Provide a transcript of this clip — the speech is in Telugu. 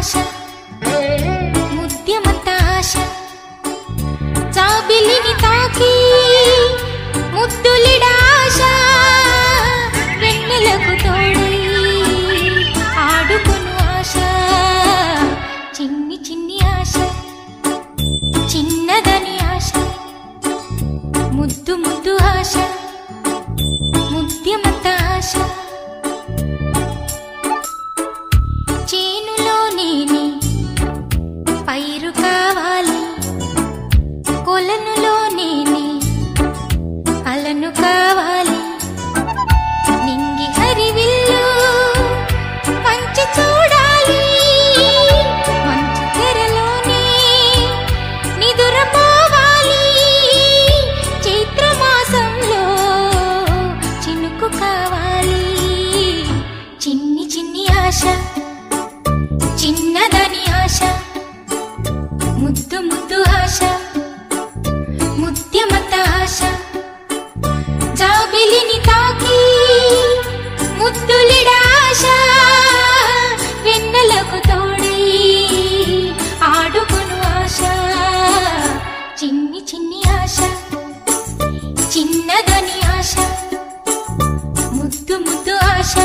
ఆశ ముత్యమంత ఆశ జాబిలిని తాకి ముద్దులిడాశ వెన్నెలకు తోడై ఆడుకొను ఆశ చిన్ని చిన్ని ఆశ చిన్నదని ఆశ ముద్దు ముద్దు ఆశ ముత్యమంత ఆశ చేనులో నేనే పైరు కావాలి కొలనులో నేనే అలను కావాలి నింగి హరివిల్లు మంచి చూడాలి మంచి తెరలోనే నిదురపోవాలి చైత్రమాసంలో చినుకు కావాలి చిన్ని చిన్ని ఆశ చిన్నదని ఆశ ముద్దు ముద్దు ఆశ ముత్యమంత ఆశ జాబిలిని తాకి ముద్దులిడాశ వెన్నెలకు తోడై ఆడుకొను ఆశ చిన్ని చిన్ని ఆశ చిన్నదని ఆశ ముద్దు ముద్దు ఆశ